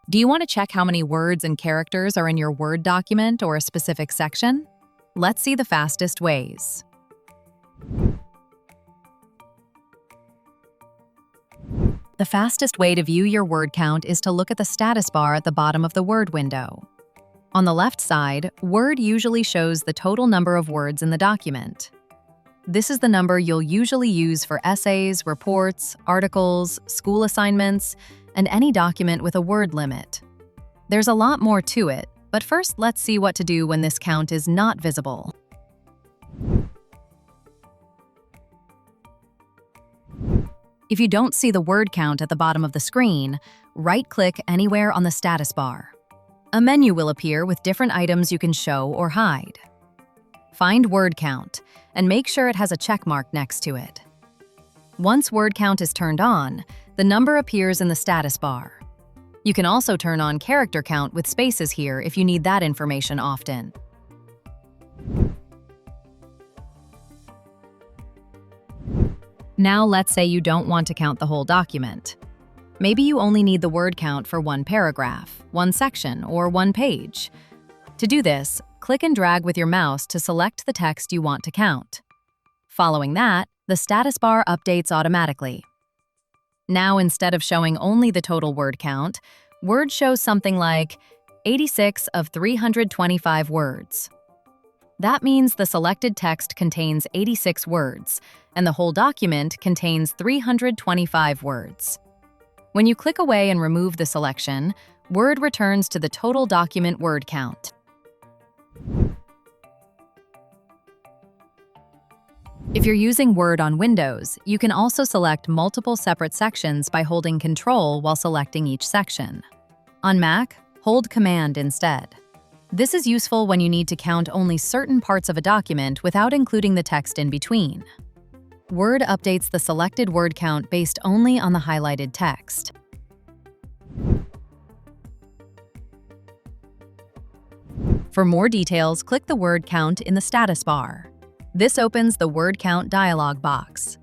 Do you want to check how many words and characters are in your Word document or a specific section? Let's see the fastest ways. The fastest way to view your word count is to look at the status bar at the bottom of the Word window. On the left side, Word usually shows the total number of words in the document. This is the number you'll usually use for essays, reports, articles, school assignments, and any document with a word limit. There's a lot more to it, but first let's see what to do when this count is not visible. If you don't see the word count at the bottom of the screen, right-click anywhere on the status bar. A menu will appear with different items you can show or hide. Find word count and make sure it has a check mark next to it. Once word count is turned on, the number appears in the status bar. You can also turn on character count with spaces here if you need that information often. Now let's say you don't want to count the whole document. Maybe you only need the word count for one paragraph, one section, or one page. To do this, click and drag with your mouse to select the text you want to count. Following that, the status bar updates automatically. Now, instead of showing only the total word count, Word shows something like 86 of 325 words. That means the selected text contains 86 words, and the whole document contains 325 words. When you click away and remove the selection, Word returns to the total document word count. If you're using Word on Windows, you can also select multiple separate sections by holding Control while selecting each section. On Mac, hold Command instead. This is useful when you need to count only certain parts of a document without including the text in between. Word updates the selected word count based only on the highlighted text. For more details, click the word count in the status bar. This opens the word count dialog box.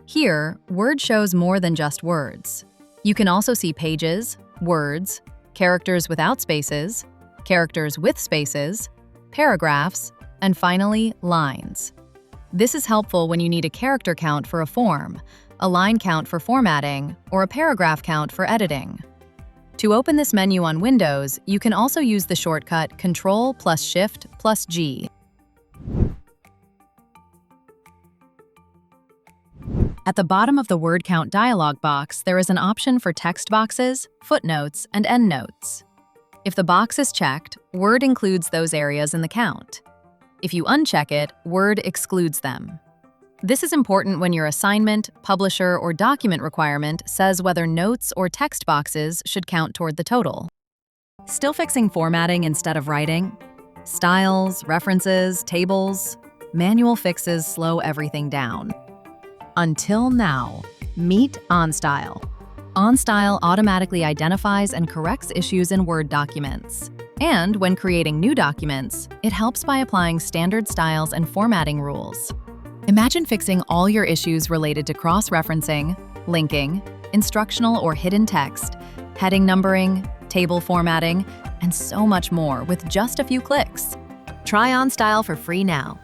Here, Word shows more than just words. You can also see pages, words, characters without spaces, characters with spaces, paragraphs, and finally, lines. This is helpful when you need a character count for a form, a line count for formatting, or a paragraph count for editing. To open this menu on Windows, you can also use the shortcut Ctrl+Shift+G. At the bottom of the word count dialog box, there is an option for text boxes, footnotes, and endnotes. If the box is checked, Word includes those areas in the count. If you uncheck it, Word excludes them. This is important when your assignment, publisher, or document requirement says whether notes or text boxes should count toward the total. Still fixing formatting instead of writing? Styles, references, tables, manual fixes slow everything down. Until now, meet OnStyle. OnStyle automatically identifies and corrects issues in Word documents. And when creating new documents, it helps by applying standard styles and formatting rules. Imagine fixing all your issues related to cross-referencing, linking, instructional or hidden text, heading numbering, table formatting, and so much more with just a few clicks. Try OnStyle for free now.